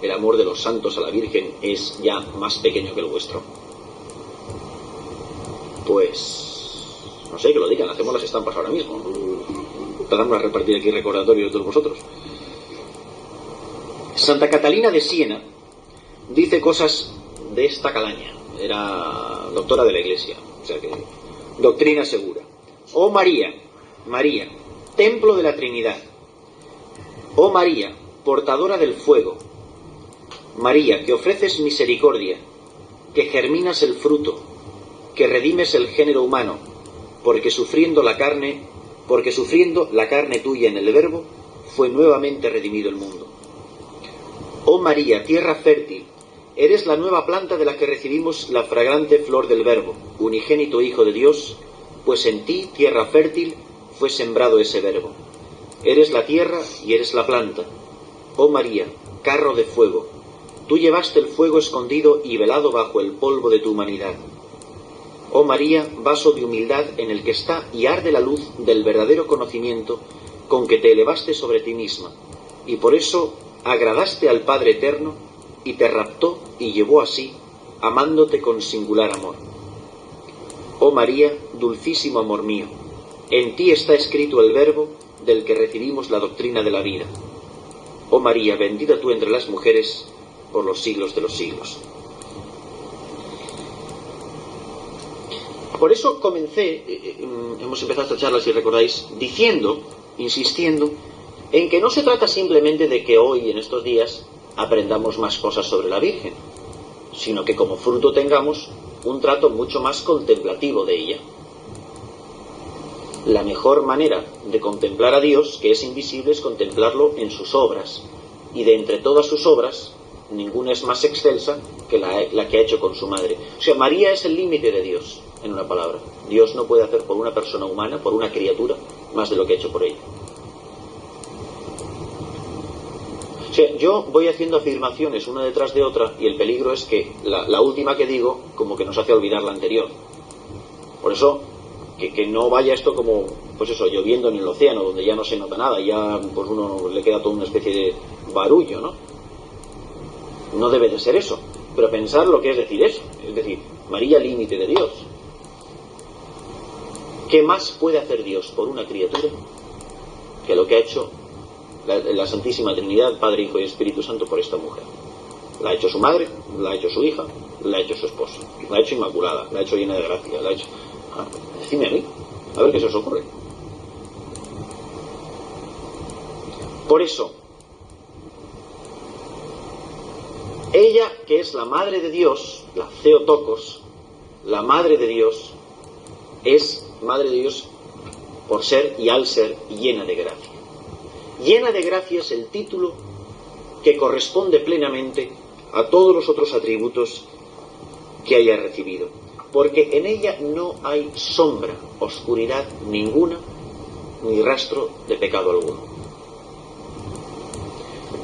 el amor de los santos a la Virgen es ya más pequeño que el vuestro. Pues no sé, que lo digan, hacemos las estampas ahora mismo. Empezamos a repartir aquí recordatorios de todos vosotros. Santa Catalina de Siena dice cosas de esta calaña. Era doctora de la Iglesia, o sea que doctrina segura. Oh María, María, templo de la Trinidad. Oh María, portadora del fuego, María, que ofreces misericordia, que germinas el fruto, que redimes el género humano, porque sufriendo la carne tuya en el Verbo, fue nuevamente redimido el mundo. Oh María, tierra fértil, eres la nueva planta de la que recibimos la fragante flor del Verbo, unigénito Hijo de Dios, pues en ti, tierra fértil, fue sembrado ese Verbo. Eres la tierra y eres la planta. Oh María, carro de fuego, tú llevaste el fuego escondido y velado bajo el polvo de tu humanidad. Oh María, vaso de humildad en el que está y arde la luz del verdadero conocimiento con que te elevaste sobre ti misma, y por eso agradaste al Padre Eterno y te raptó y llevó así, amándote con singular amor. Oh María, dulcísimo amor mío, en ti está escrito el Verbo del que recibimos la doctrina de la vida. Oh María, bendita tú entre las mujeres por los siglos de los siglos. Por eso comencé, hemos empezado esta charla, si recordáis, insistiendo, en que no se trata simplemente de que hoy, en estos días, aprendamos más cosas sobre la Virgen, sino que como fruto tengamos un trato mucho más contemplativo de ella. La mejor manera de contemplar a Dios, que es invisible, es contemplarlo en sus obras, y de entre todas sus obras, ninguna es más excelsa que la que ha hecho con su madre. O sea, María es el límite de Dios, en una palabra. Dios no puede hacer por una persona humana, por una criatura, más de lo que ha hecho por ella. O sea, yo voy haciendo afirmaciones una detrás de otra y el peligro es que la última que digo como que nos hace olvidar la anterior. Por eso, que no vaya esto como, pues eso, lloviendo en el océano, donde ya no se nota nada, ya pues uno le queda toda una especie de barullo, ¿no? No debe de ser eso, pero pensar lo que es decir eso, es decir, María, límite de Dios. ¿Qué más puede hacer Dios por una criatura que lo que ha hecho la Santísima Trinidad, Padre, Hijo y Espíritu Santo por esta mujer? La ha hecho su madre, la ha hecho su hija, la ha hecho su esposo, la ha hecho inmaculada, la ha hecho llena de gracia, la ha hecho... Decime a mí, a ver qué se os ocurre. Por eso, ella, que es la Madre de Dios, la Theotokos, la Madre de Dios, es Madre de Dios por ser y al ser llena de gracia. Llena de gracia es el título que corresponde plenamente a todos los otros atributos que haya recibido, porque en ella no hay sombra, oscuridad ninguna, ni rastro de pecado alguno.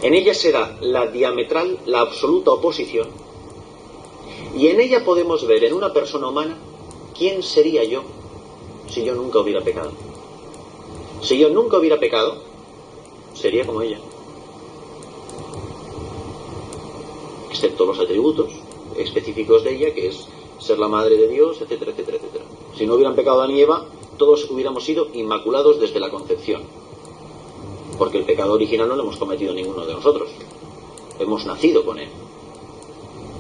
En ella se da la diametral, la absoluta oposición, y en ella podemos ver en una persona humana quién sería yo si yo nunca hubiera pecado. Si yo nunca hubiera pecado, sería como ella, excepto los atributos específicos de ella, que es ser la Madre de Dios, etcétera, etcétera, etcétera. Si no hubieran pecado Adán y Eva, todos hubiéramos sido inmaculados desde la concepción, porque el pecado original no lo hemos cometido ninguno de nosotros, hemos nacido con él.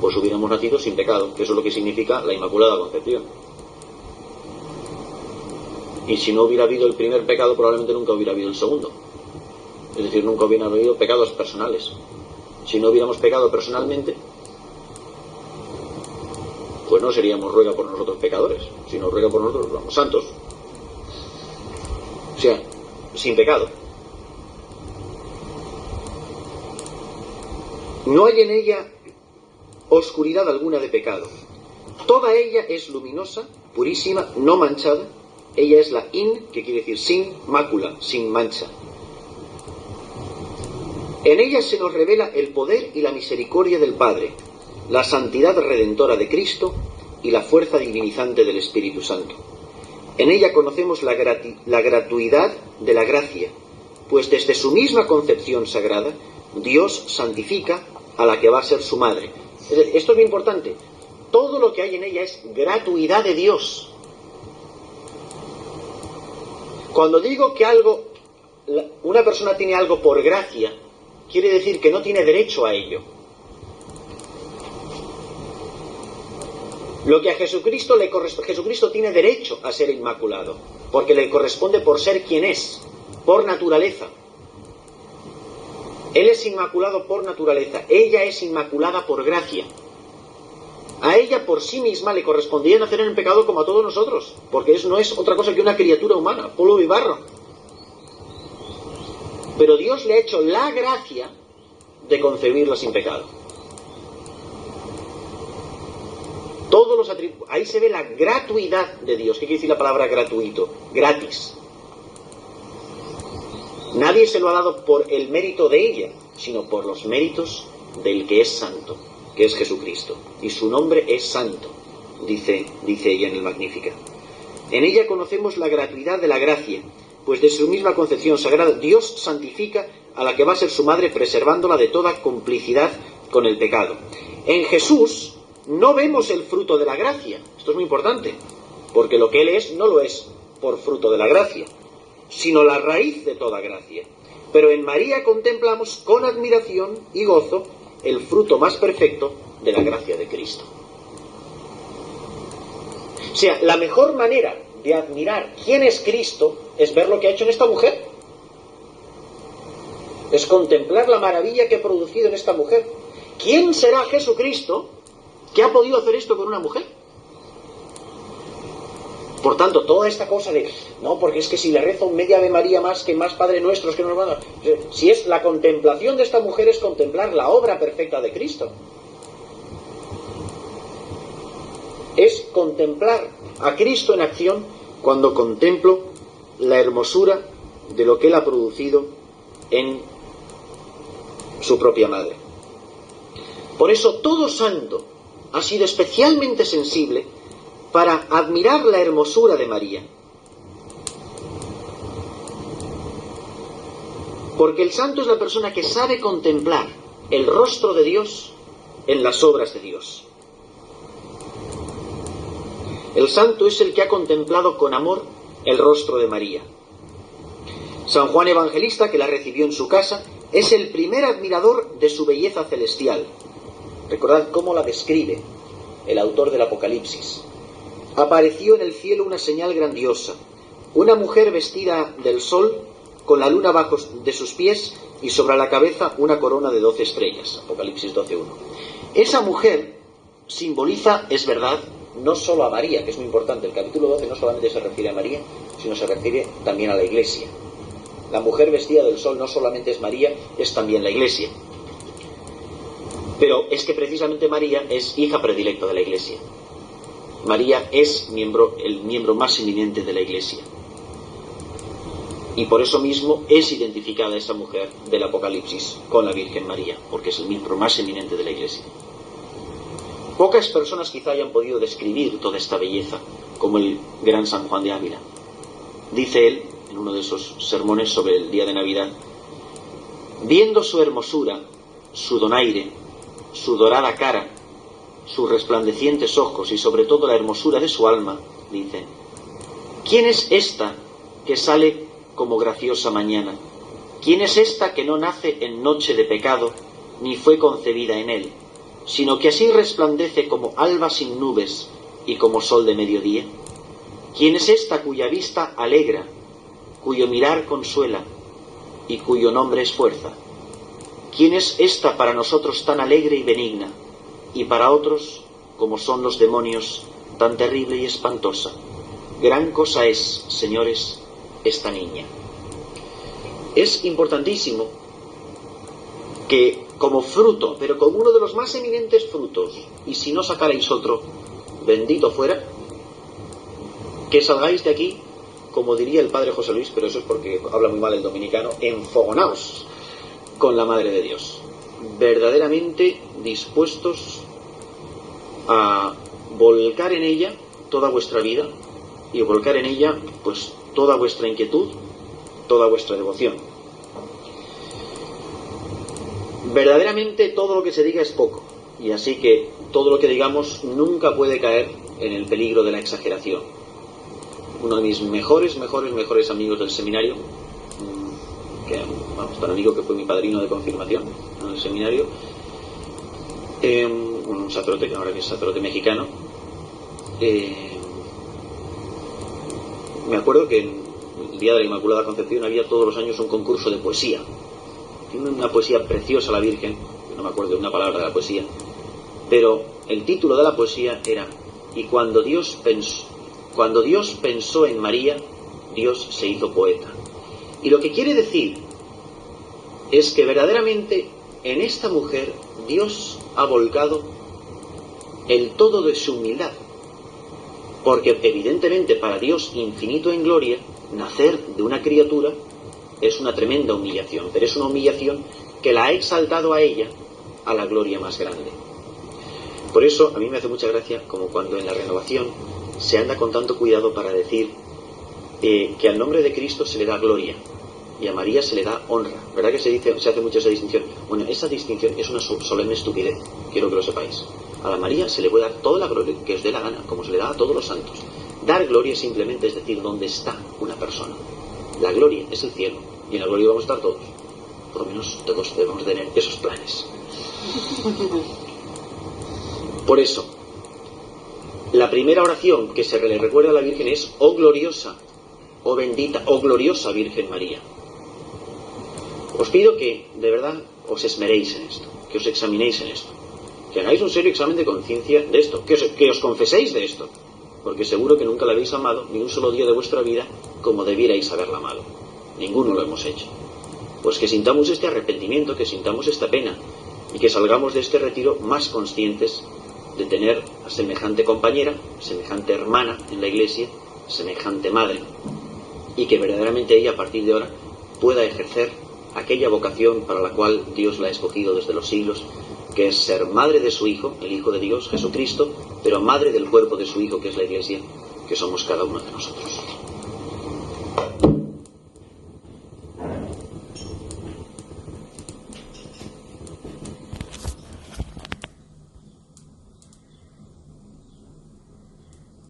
Pues hubiéramos nacido sin pecado, que eso es lo que significa la Inmaculada Concepción. Y si no hubiera habido el primer pecado, probablemente nunca hubiera habido el segundo. Es decir, nunca hubieran habido pecados personales. Si no hubiéramos pecado personalmente, pues no seríamos ruega por nosotros pecadores, sino ruega por nosotros, vamos, santos. O sea, sin pecado. No hay en ella oscuridad alguna de pecado. Toda ella es luminosa, purísima, no manchada. Ella es la que quiere decir sin mácula, sin mancha. En ella se nos revela el poder y la misericordia del Padre, la santidad redentora de Cristo y la fuerza divinizante del Espíritu Santo. En ella conocemos la gratuidad de la gracia, pues desde su misma concepción sagrada, Dios santifica a la que va a ser su madre. Es decir, esto es muy importante. Todo lo que hay en ella es gratuidad de Dios. Cuando digo que una persona tiene algo por gracia, quiere decir que no tiene derecho a ello. Lo que a Jesucristo le corresponde, Jesucristo tiene derecho a ser inmaculado, porque le corresponde por ser quien es. por naturaleza. Él es inmaculado por naturaleza, ella es inmaculada por gracia. A ella por sí misma le correspondía nacer en el pecado como a todos nosotros, porque no es otra cosa que una criatura humana, polvo y barro. Pero Dios le ha hecho la gracia de concebirla sin pecado. Todos los atributos, ahí se ve la gratuidad de Dios. ¿Qué quiere decir la palabra gratuito? Gratis. Nadie se lo ha dado por el mérito de ella, sino por los méritos del que es santo, que es Jesucristo. Y su nombre es santo, dice ella en el Magnífica. En ella conocemos la gratuidad de la gracia, pues de su misma concepción sagrada Dios santifica a la que va a ser su madre, preservándola de toda complicidad con el pecado. En Jesús no vemos el fruto de la gracia. Esto es muy importante, porque lo que Él es no lo es por fruto de la gracia, sino la raíz de toda gracia. Pero en María contemplamos con admiración y gozo el fruto más perfecto de la gracia de Cristo. O sea, la mejor manera de admirar quién es Cristo es ver lo que ha hecho en esta mujer. Es contemplar la maravilla que ha producido en esta mujer. ¿Quién será Jesucristo que ha podido hacer esto con una mujer? Por tanto, toda esta cosa de, no, porque es que si le rezo media Ave María más que más Padre Nuestros que nos van a... Si es la contemplación de esta mujer, es contemplar la obra perfecta de Cristo. Es contemplar a Cristo en acción cuando contemplo la hermosura de lo que Él ha producido en su propia madre. Por eso todo santo ha sido especialmente sensible para admirar la hermosura de María. Porque el santo es la persona que sabe contemplar el rostro de Dios en las obras de Dios. El santo es el que ha contemplado con amor el rostro de María. San Juan Evangelista, que la recibió en su casa, es el primer admirador de su belleza celestial. Recordad cómo la describe el autor del Apocalipsis. Apareció en el cielo una señal grandiosa, una mujer vestida del sol, con la luna bajo de sus pies y sobre la cabeza una corona de 12 estrellas. Apocalipsis 12:1. Esa mujer simboliza, es verdad, no solo a María, que es muy importante. El capítulo 12 no solamente se refiere a María, sino se refiere también a la Iglesia. La mujer vestida del sol no solamente es María, es también la Iglesia. Pero es que precisamente María es hija predilecta de la Iglesia. María es el miembro más eminente de la Iglesia. Y por eso mismo es identificada esa mujer del Apocalipsis con la Virgen María, porque es el miembro más eminente de la Iglesia. Pocas personas quizá hayan podido describir toda esta belleza, como el gran San Juan de Ávila. Dice él, en uno de esos sermones sobre el día de Navidad, viendo su hermosura, su donaire, su dorada cara, sus resplandecientes ojos y sobre todo la hermosura de su alma, dice, ¿quién es esta que sale como graciosa mañana? ¿Quién es esta que no nace en noche de pecado, ni fue concebida en él, sino que así resplandece como alba sin nubes y como sol de mediodía? ¿Quién es esta cuya vista alegra, cuyo mirar consuela y cuyo nombre es fuerza? ¿Quién es esta para nosotros tan alegre y benigna, y para otros, como son los demonios, tan terrible y espantosa? Gran cosa es, señores, esta niña. Es importantísimo que como fruto, pero como uno de los más eminentes frutos, y si no sacarais otro, bendito fuera, que salgáis de aquí, como diría el padre José Luis, pero eso es porque habla muy mal el dominicano, enfogonaos con la Madre de Dios, verdaderamente dispuestos a volcar en ella toda vuestra vida y volcar en ella pues toda vuestra inquietud, toda vuestra devoción. Verdaderamente todo lo que se diga es poco, y así que todo lo que digamos nunca puede caer en el peligro de la exageración. Uno de mis mejores amigos del seminario, tan amigo que fue mi padrino de confirmación en el seminario, un sacerdote, que ahora que es sacerdote mexicano, me acuerdo que el día de la Inmaculada Concepción había todos los años un concurso de poesía. Tiene una poesía preciosa la Virgen, no me acuerdo de una palabra de la poesía, pero el título de la poesía era: y cuando Dios pensó en María, Dios se hizo poeta. Y lo que quiere decir es que verdaderamente en esta mujer Dios ha volcado el todo de su humildad, porque evidentemente para Dios infinito en gloria, nacer de una criatura es una tremenda humillación, pero es una humillación que la ha exaltado a ella a la gloria más grande. Por eso a mí me hace mucha gracia como cuando en la renovación se anda con tanto cuidado para decir que al nombre de Cristo se le da gloria y a María se le da honra. ¿Verdad que se hace mucho esa distinción? Bueno, esa distinción es una solemne estupidez, quiero que lo sepáis. A la María se le puede dar toda la gloria que os dé la gana, como se le da a todos los santos. Dar gloria simplemente es decir dónde está una persona. La gloria es el cielo, y en la gloria vamos a estar todos. Por lo menos todos debemos tener esos planes. Por eso, la primera oración que se le recuerda a la Virgen es: oh gloriosa, oh bendita, oh gloriosa Virgen María. Os pido que, de verdad, os esmeréis en esto, que os examinéis en esto, que hagáis un serio examen de conciencia de esto, que os confeséis de esto, porque seguro que nunca la habéis amado ni un solo día de vuestra vida como debierais haberla amado. Ninguno lo hemos hecho. Pues que sintamos este arrepentimiento, que sintamos esta pena, y que salgamos de este retiro más conscientes de tener a semejante compañera, semejante hermana en la Iglesia, semejante madre, y que verdaderamente ella a partir de ahora pueda ejercer aquella vocación para la cual Dios la ha escogido desde los siglos, que es ser madre de su Hijo, el Hijo de Dios, Jesucristo, pero madre del cuerpo de su Hijo, que es la Iglesia, que somos cada uno de nosotros.